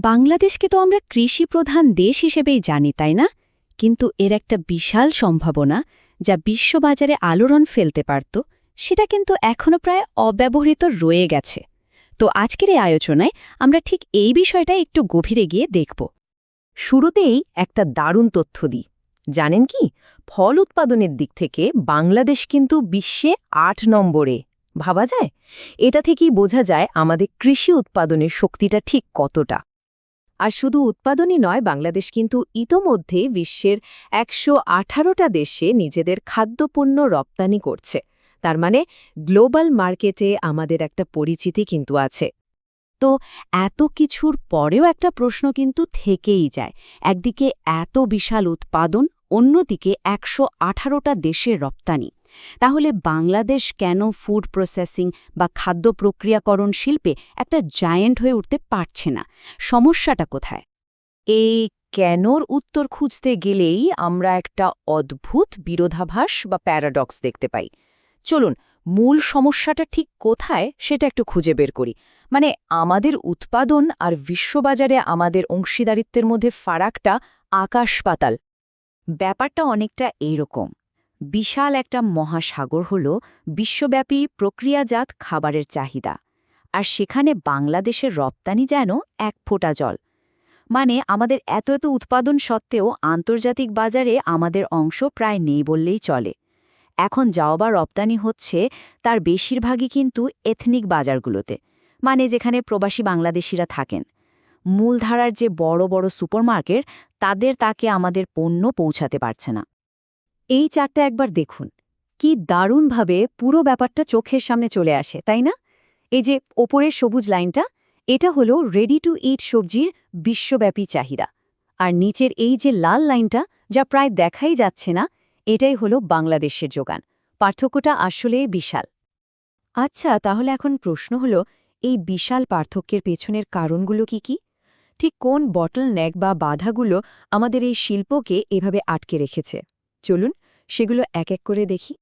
বাংলাদেশকে তো আমরা কৃষিপ্রধান দেশ হিসেবেই জানি, তাই না? কিন্তু এর একটা বিশাল সম্ভাবনা, যা বিশ্ববাজারে আলোড়ন ফেলতে পারত, সেটা কিন্তু এখনো প্রায় অব্যবহৃত রয়ে গেছে। তো আজকের এই আলোচনায় আমরা ঠিক এই বিষয়টা একটু গভীরে গিয়ে দেখব। শুরুতেই একটা দারুণ তথ্য দিই। জানেন কি, ফল উৎপাদনের দিক থেকে বাংলাদেশ কিন্তু বিশ্বে ৮ নম্বরে। ভাবা যায়? এটা থেকেই বোঝা যায় আমাদের কৃষি উৎপাদনের শক্তিটা ঠিক কতটা। আর শুধু উৎপাদনই নয়, বাংলাদেশ কিন্তু ইতোমধ্যে বিশ্বের ১১৮টা দেশে নিজেদের খাদ্যপণ্য রপ্তানি করছে। তার মানে গ্লোবাল মার্কেটে আমাদের একটা পরিচিতি কিন্তু আছে। তো এত কিছুর পরেও একটা প্রশ্ন কিন্তু থেকেই যায়। একদিকে এত বিশাল উৎপাদন, অন্যদিকে ১১৮টা দেশের রপ্তানি। তাহলে বাংলাদেশ কেন ফুড প্রসেসিং বা খাদ্য প্রক্রিয়াকরণ শিল্পে একটা জায়ান্ট হয়ে উঠতে পারছে না? সমস্যাটা কোথায়? এই কেনর উত্তর খুঁজতে গেলেই আমরা একটা অদ্ভুত বিরোধাভাস বা প্যারাডক্স দেখতে পাই। চলুন, মূল সমস্যাটা ঠিক কোথায় সেটা একটু খুঁজে বের করি। মানে আমাদের উৎপাদন আর বিশ্ববাজারে আমাদের অংশীদারিত্বের মধ্যে ফারাকটা আকাশ-পাতাল। ব্যাপারটা অনেকটা এইরকম। বিশাল একটা মহাসাগর হল বিশ্বব্যাপী প্রক্রিয়াজাত খাবারের চাহিদা, আর সেখানে বাংলাদেশের রপ্তানি যেন এক ফোঁটা জল। মানে আমাদের এত এত উৎপাদন সত্ত্বেও আন্তর্জাতিক বাজারে আমাদের অংশ প্রায় নেই বললেই চলে। এখন যাও বা রপ্তানি হচ্ছে, তার বেশিরভাগই কিন্তু এথনিক বাজারগুলোতে, মানে যেখানে প্রবাসী বাংলাদেশিরা থাকেন। মূলধারার যে বড় বড় সুপারমার্কেট, তাকে আমাদের পণ্য পৌঁছাতে পারছে না। এই চারটা একবার দেখুন, কি দারুণভাবে পুরো ব্যাপারটা চোখের সামনে চলে আসে, তাই না? এই যে ওপরের সবুজ লাইনটা, এটা হলো রেডি টু ইট সবজির বিশ্বব্যাপী চাহিদা। আর নিচের এই যে লাল লাইনটা, যা প্রায় দেখাই যাচ্ছে না, এটাই হলো বাংলাদেশের যোগান। পার্থক্যটা আসলে বিশাল। আচ্ছা, তাহলে এখন প্রশ্ন হলো, এই বিশাল পার্থক্যের পেছনের কারণগুলো কি কি? ঠিক কোন বটলনেক বা বাধাগুলো আমাদের এই শিল্পকে এভাবে আটকে রেখেছে? চলুন সেগুলো এক এক করে দেখি।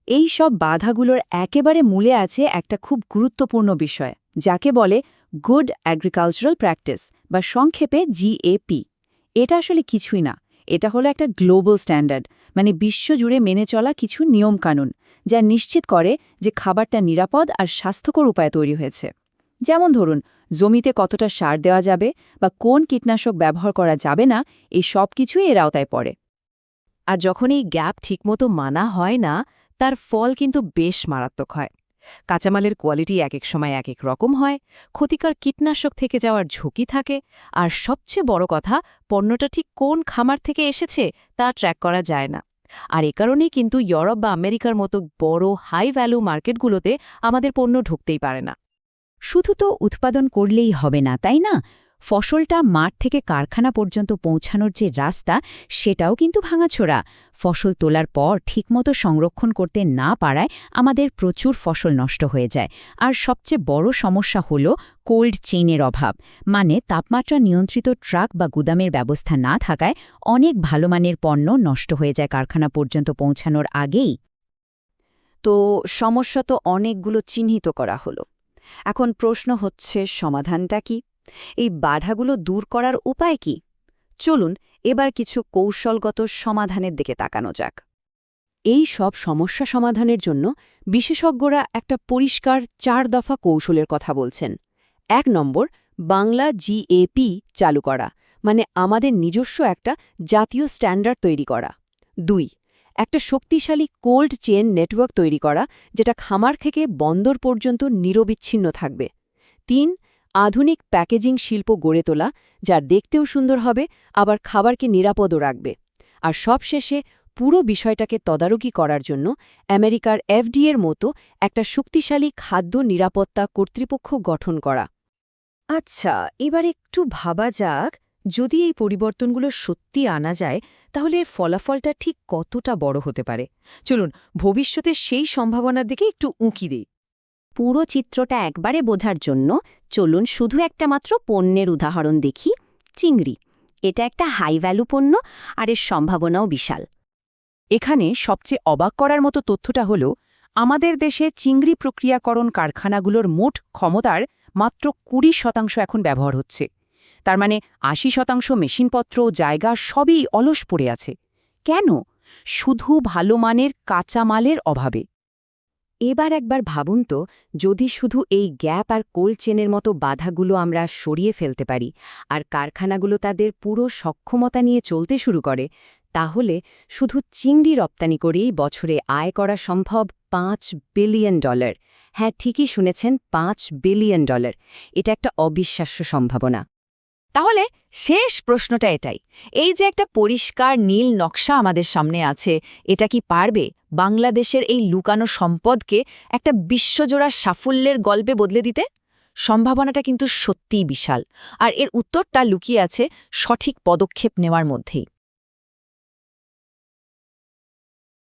এই সব বাধাগুলোর একেবারে মূলে আছে একটা খুব গুরুত্বপূর্ণ বিষয়, যাকে বলে গুড অ্যাগ্রিকালচারাল প্র্যাকটিস বা সংক্ষেপে জিএপি। এটা আসলে কিছুই না, এটা হলো একটা গ্লোবাল স্ট্যান্ডার্ড, মানে বিশ্বজুড়ে মেনে চলা কিছু নিয়মকানুন, যা নিশ্চিত করে যে খাবারটা নিরাপদ আর স্বাস্থ্যকর উপায়ে তৈরি হয়েছে। যেমন ধরুন, জমিতে কতটা সার দেওয়া যাবে বা কোন কীটনাশক ব্যবহার করা যাবে না, এই সব কিছুই এর আওতায় পড়ে। আর যখন এই গ্যাপ ঠিকমতো মানা হয় না, তার ফল কিন্তু বেশ মারাত্মক হয়। কাঁচামালের কোয়ালিটি এক এক সময় এক এক রকম হয়, ক্ষতিকর কীটনাশক থেকে যাওয়ার ঝুঁকি থাকে, আর সবচেয়ে বড় কথা, পণ্যটা ঠিক কোন খামার থেকে এসেছে তা ট্র্যাক করা যায় না। আর এ কারণেই কিন্তু ইউরোপ বা আমেরিকার মতো বড় হাই ভ্যালু মার্কেটগুলোতে আমাদের পণ্য ঢুকতেই পারে না। শুধু তো উৎপাদন করলেই হবে না, তাই না? ফসলটা মাঠ থেকে কারখানা পর্যন্ত পৌঁছানোর যে রাস্তা, সেটাও কিন্তু ভাঙাচোরা। ফসল তোলার পর ঠিকমতো সংরক্ষণ করতে না পারায় আমাদের প্রচুর ফসল নষ্ট হয়ে যায়। আর সবচেয়ে বড় সমস্যা হল কোল্ড চেইনের অভাব, মানে তাপমাত্রা নিয়ন্ত্রিত ট্রাক বা গুদামের ব্যবস্থা না থাকায় অনেক ভালো মানের পণ্য নষ্ট হয়ে যায় কারখানা পর্যন্ত পৌঁছানোর আগেই। তো সমস্যা তো অনেকগুলো চিহ্নিত করা হলো। এখন প্রশ্ন হচ্ছে, সমাধানটা কি? এই বাধাগুলো দূর করার উপায় কি? চলুন এবার কিছু কৌশলগত সমাধানের দিকে তাকানো যাক। এই সব সমস্যা সমাধানের জন্য বিশেষজ্ঞরা একটা পরিষ্কার ৪ দফা কৌশলের কথা বলছেন। ১ নম্বর, বাংলা জিএপি চালু করা, মানে আমাদের নিজস্ব একটা জাতীয় স্ট্যান্ডার্ড তৈরি করা। ২, একটা শক্তিশালী কোল্ড চেইন নেটওয়ার্ক তৈরি করা, যেটা খামার থেকে বন্দর পর্যন্ত নিরবিচ্ছিন্ন থাকবে। ৩, আধুনিক প্যাকেজিং শিল্প গড়ে তোলা, যার দেখতেও সুন্দর হবে আবার খাবারকে নিরাপদও রাখবে। আর সবশেষে পুরো বিষয়টাকে তদারকি করার জন্য আমেরিকার এফডিএর মতো একটা শক্তিশালী খাদ্য নিরাপত্তা কর্তৃপক্ষ গঠন করা। আচ্ছা, এবার একটু ভাবা যাক, যদি এই পরিবর্তনগুলো সত্যি আনা যায়, তাহলে এর ফলাফলটা ঠিক কতটা বড় হতে পারে। চলুন ভবিষ্যতে সেই সম্ভাবনার দিকে একটু উঁকি দিই। পুরো চিত্রটা একবারে বোঝার জন্য চলুন শুধু একটা মাত্র পণ্যের উদাহরণ দেখি, চিংড়ি। এটা একটা হাই ভ্যালু পণ্য, আর এর সম্ভাবনাও বিশাল। এখানে সবচেয়ে অবাক করার মতো তথ্যটা হল, আমাদের দেশে চিংড়ি প্রক্রিয়াকরণ কারখানাগুলোর মোট ক্ষমতার মাত্র ২০% এখন ব্যবহার হচ্ছে। তার মানে ৮০% মেশিনপত্র, জায়গা সবই অলস পড়ে আছে। কেন? শুধু ভালো মানের কাঁচামালের অভাবে। এবার একবার ভাবুন তো, যদি শুধু এই গ্যাপ আর কোল্ড চেনের মতো বাধাগুলো আমরা সরিয়ে ফেলতে পারি আর কারখানাগুলো তাদের পুরো সক্ষমতা নিয়ে চলতে শুরু করে, তাহলে শুধু চিংড়ি রপ্তানি করেই বছরে আয় করা সম্ভব $5 বিলিয়ন। হ্যাঁ, ঠিকই শুনেছেন, $5 বিলিয়ন। এটা একটা অবিশ্বাস্য সম্ভাবনা। তাহলে শেষ প্রশ্নটা এটাই, এই যে একটা পরিষ্কার নীল নকশা আমাদের সামনে আছে, এটা কি পারবে বাংলাদেশের এই লুকানো সম্পদকে একটা বিশ্বজোড়া সাফল্যের গল্পে বদলে দিতে? সম্ভাবনাটা কিন্তু সত্যিই বিশাল, আর এর উত্তরটা লুকিয়ে আছে সঠিক পদক্ষেপ নেওয়ার মধ্যেই।